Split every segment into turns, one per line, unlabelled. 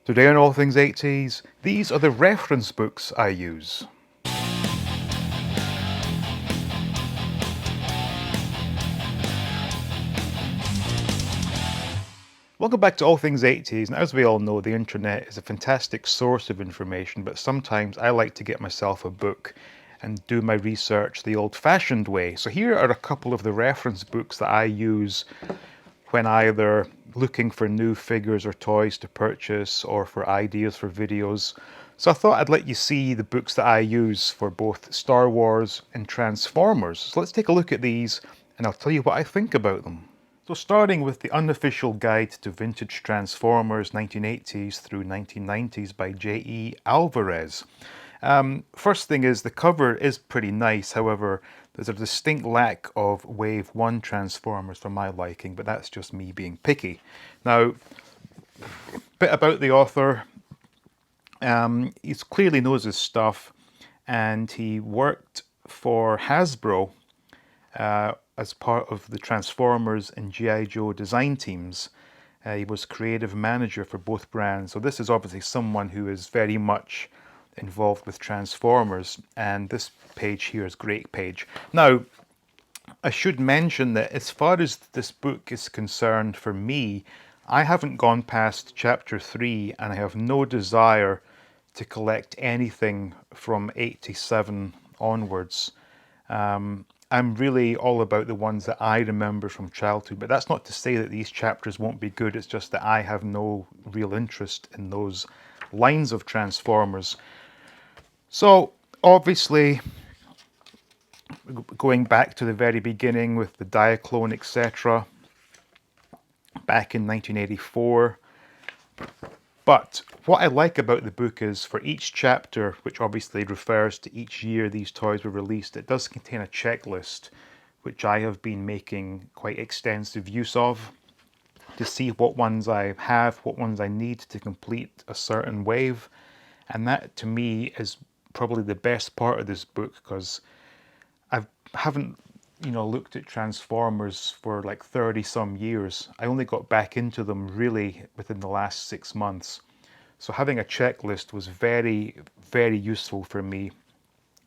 Today on All Things 80s, these are the reference books I use. Welcome back to All Things 80s, and as we all know, the internet is a fantastic source of information, but sometimes I like to get myself a book and do my research the old-fashioned way. So here are a couple of the reference books that I use when either looking for new figures or toys to purchase or for ideas for videos. So I thought I'd let you see the books that I use for both Star Wars and Transformers. So let's take a look at these and I'll tell you what I think about them. So starting with the unofficial guide to vintage Transformers 1980s through 1990s by J.E. Alvarez. First thing is the cover is pretty nice, however there's a distinct lack of Wave 1 Transformers for my liking, but that's just me being picky. Now, a bit about the author. He clearly knows his stuff, and he worked for Hasbro as part of the Transformers and G.I. Joe design teams. He was creative manager for both brands. So this is obviously someone who is very much involved with Transformers, and this page here is a great page. Now, I should mention that as far as this book is concerned for me, I haven't gone past chapter 3 and I have no desire to collect anything from 87 onwards. I'm really all about the ones that I remember from childhood, but that's not to say that these chapters won't be good. It's just that I have no real interest in those lines of Transformers. So obviously, going back to the very beginning with the Diaclone, etc., back in 1984. But what I like about the book is for each chapter, which obviously refers to each year these toys were released, it does contain a checklist, which I have been making quite extensive use of to see what ones I have, what ones I need to complete a certain wave. And that to me is probably the best part of this book, because I haven't looked at Transformers for like 30 some years. I only got back into them really within the last 6 months. So having a checklist was very, very useful for me.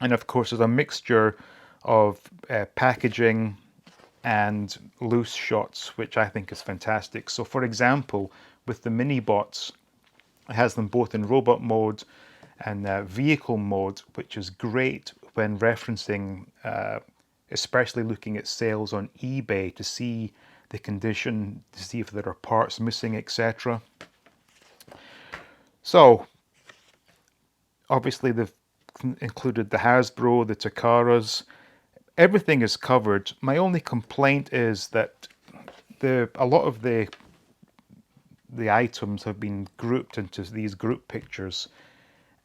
And of course, there's a mixture of packaging and loose shots, which I think is fantastic. So for example, with the mini bots, it has them both in robot mode and vehicle mode, which is great when referencing, especially looking at sales on eBay to see the condition, to see if there are parts missing, etc. So obviously they've included the Hasbro, the Takaras. Everything is covered. My only complaint is that a lot of the items have been grouped into these group pictures.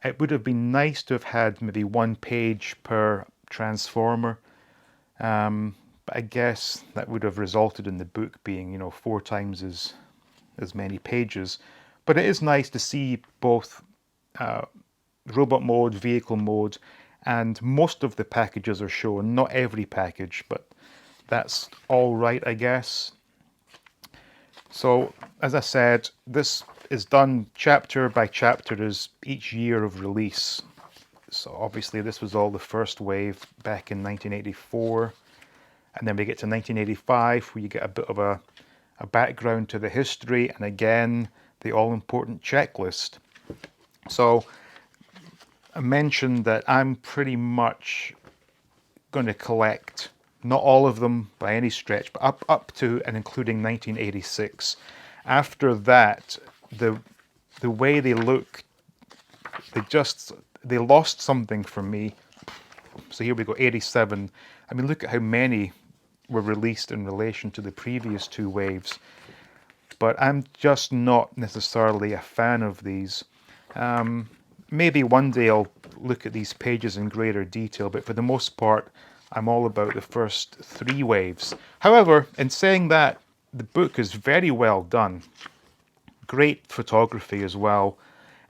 It would have been nice to have had maybe one page per Transformer, but I guess that would have resulted in the book being, 4 times as many pages. But it is nice to see both robot mode, vehicle mode, and most of the packages are shown. Not every package, but that's all right, I guess. So, as I said, this is done chapter by chapter as each year of release. So obviously this was all the first wave back in 1984. And then we get to 1985, where you get a bit of a background to the history, and again, the all-important checklist. So I mentioned that I'm pretty much going to collect, not all of them by any stretch, but up to and including 1986. After that, the way they look, they lost something for me. So here we go, 87. I mean, look at how many were released in relation to the previous two waves. But I'm just not necessarily a fan of these. Maybe one day I'll look at these pages in greater detail, but for the most part, I'm all about the first 3 waves. However, in saying that, the book is very well done. Great photography as well.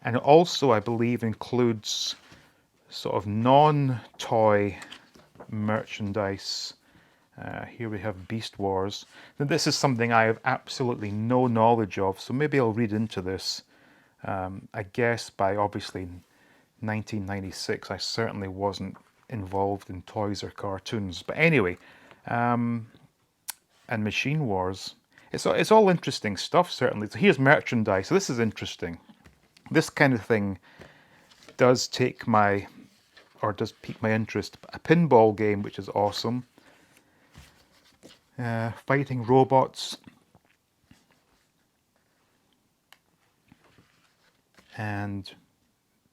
And it also, I believe, includes sort of non-toy merchandise. Here we have Beast Wars. Now, this is something I have absolutely no knowledge of, so maybe I'll read into this. I guess by obviously 1996, I certainly wasn't involved in toys or cartoons. But anyway, and Machine Wars. It's all interesting stuff, certainly. So here's merchandise. So this is interesting. This kind of thing does take my, or does pique my interest. A pinball game, which is awesome. Fighting robots. And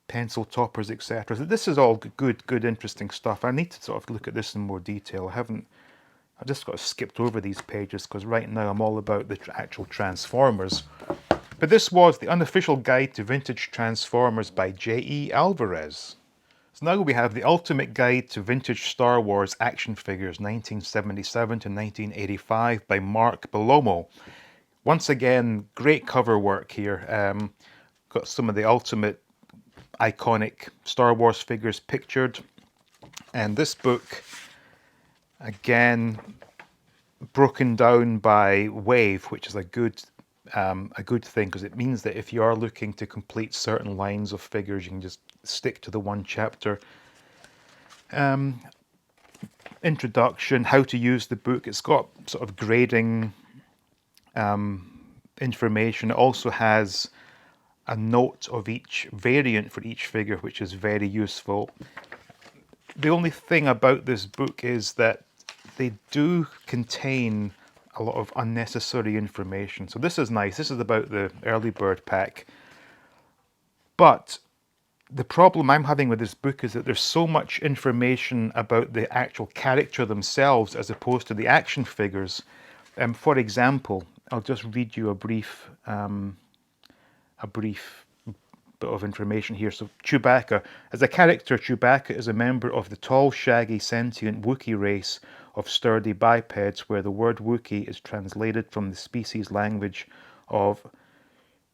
pencil toppers, etc. So this is all good, interesting stuff. I need to sort of look at this in more detail. I just got skipped over these pages because right now I'm all about the actual Transformers. But this was the unofficial guide to vintage Transformers by J.E. Alvarez. So now we have the ultimate guide to vintage Star Wars action figures 1977 to 1985 by Mark Belomo. Once again, great cover work here. Got some of the ultimate iconic Star Wars figures pictured. And this book, again, broken down by wave, which is a good thing because it means that if you are looking to complete certain lines of figures, you can just stick to the one chapter. Introduction, how to use the book. It's got sort of grading information. It also has a note of each variant for each figure, which is very useful. The only thing about this book is that they do contain a lot of unnecessary information. So this is nice. This is about the early bird pack. But the problem I'm having with this book is that there's so much information about the actual character themselves as opposed to the action figures. For example, I'll just read you a brief bit of information here. So Chewbacca. As a character, Chewbacca is a member of the tall, shaggy, sentient Wookiee race of sturdy bipeds, where the word Wookiee is translated from the species language of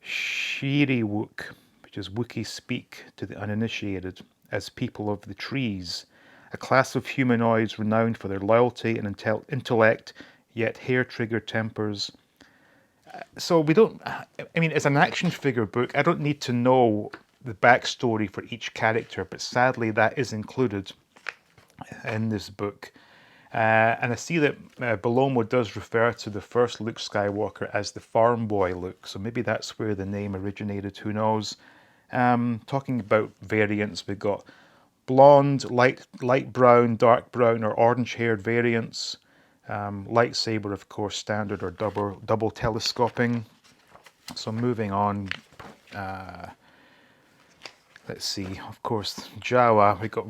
Shiriwook, which is Wookiee speak to the uninitiated, as people of the trees, a class of humanoids renowned for their loyalty and intellect, yet hair-trigger tempers. So we don't, I mean, it's an action figure book. I don't need to know the backstory for each character, but sadly that is included in this book. And I see that Belomo does refer to the first Luke Skywalker as the farm boy Luke, so maybe that's where the name originated, who knows. Talking about variants, we've got blonde, light brown, dark brown, or orange-haired variants. Lightsaber, of course, standard or double telescoping. So moving on, let's see, of course, Jawa, we got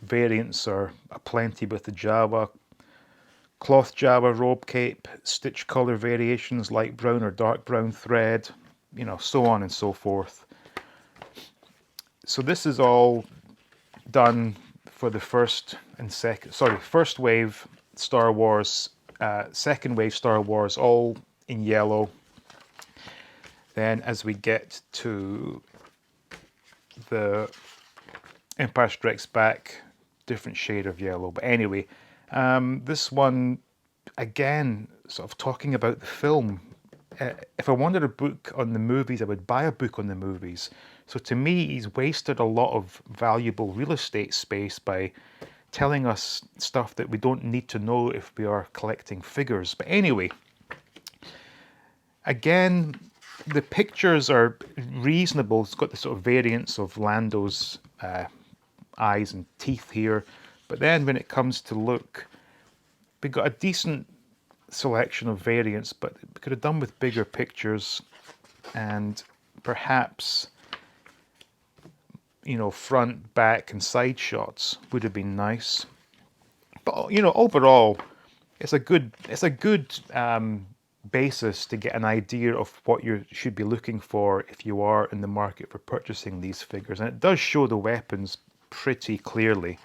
variants are aplenty with the Jawa. Cloth Jawa robe cape, stitch color variations, light brown or dark brown thread, you know, so on and so forth. So this is all done for the first wave Star Wars, second wave Star Wars, all in yellow. Then as we get to the Empire Strikes Back, different shade of yellow. But anyway, this one, again, sort of talking about the film. If I wanted a book on the movies, I would buy a book on the movies. So to me, he's wasted a lot of valuable real estate space by telling us stuff that we don't need to know if we are collecting figures. But anyway, again, the pictures are reasonable. It's got the sort of variants of Lando's eyes and teeth here. But then when it comes to look, we've got a decent selection of variants, but we could have done with bigger pictures and perhaps, you know, front, back, and side shots would have been nice. But you know, overall, it's a good basis to get an idea of what you should be looking for if you are in the market for purchasing these figures. And it does show the weapons pretty clearly.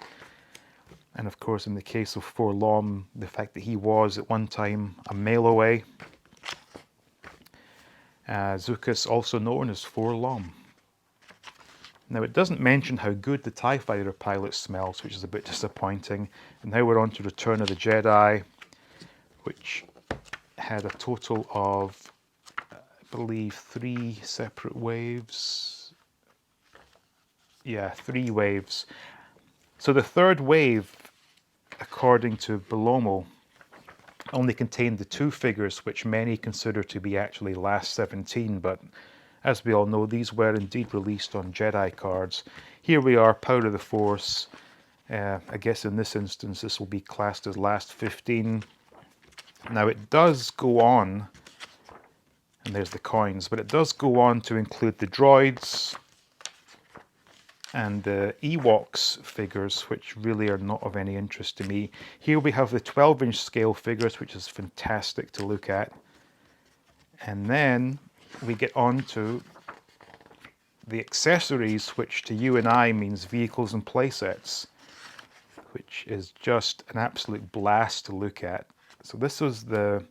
And of course, in the case of Forlom, the fact that he was at one time a mile away. Zuckuss, also known as Forlom. Now, it doesn't mention how good the TIE Fighter pilot smells, which is a bit disappointing. And now we're on to Return of the Jedi, which had a total of believe 3 separate waves. Yeah, 3 waves. So the third wave, according to Belomo, only contained the 2 figures which many consider to be actually last 17, but as we all know, these were indeed released on Jedi cards. Here we are, Power of the Force. I guess in this instance this will be classed as last 15. Now it does go on, and there's the coins, but it does go on to include the droids and the Ewoks figures, which really are not of any interest to me. Here we have the 12-inch scale figures, which is fantastic to look at. And then we get on to the accessories, which to you and I means vehicles and playsets, which is just an absolute blast to look at. So this was the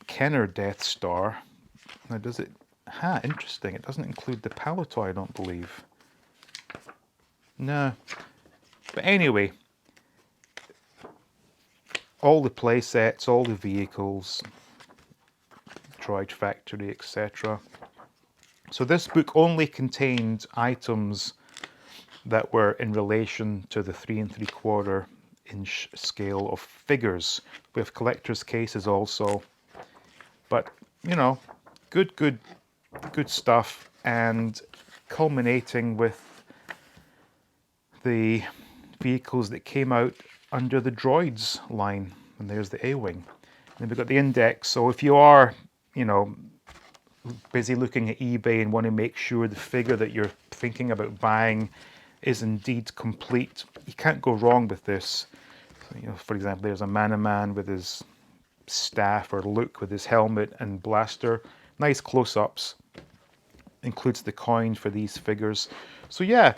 Kenner Death Star. Now does it... interesting. It doesn't include the Paleto, I don't believe. No. But anyway, all the play sets, all the vehicles, Droid Factory, etc. So this book only contained items that were in relation to the 3 3/4 inch scale of figures. We have collector's cases also. But, you know, good stuff, and culminating with the vehicles that came out under the droids line. And there's the A-Wing. And then we've got the index. So if you are, you know, busy looking at eBay and want to make sure the figure that you're thinking about buying is indeed complete, you can't go wrong with this. So, you know, for example, there's a Man with his staff, or Luke with his helmet and blaster. Nice close-ups. Includes the coin for these figures. So yeah,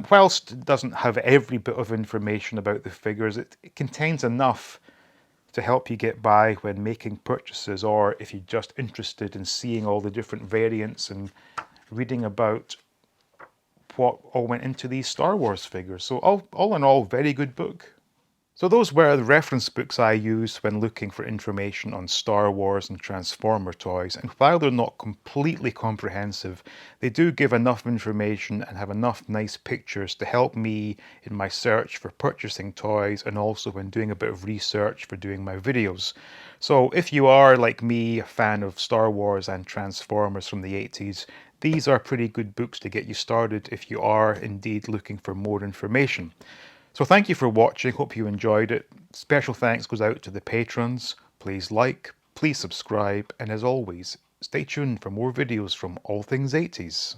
whilst it doesn't have every bit of information about the figures, it contains enough to help you get by when making purchases, or if you're just interested in seeing all the different variants and reading about what all went into these Star Wars figures. So all in all, very good book. So those were the reference books I used when looking for information on Star Wars and Transformer toys, and while they're not completely comprehensive, they do give enough information and have enough nice pictures to help me in my search for purchasing toys, and also when doing a bit of research for doing my videos. So if you are, like me, a fan of Star Wars and Transformers from the 80s, these are pretty good books to get you started if you are indeed looking for more information. So thank you for watching, hope you enjoyed it. Special thanks goes out to the patrons. Please like, please subscribe, and as always, stay tuned for more videos from All Things 80s.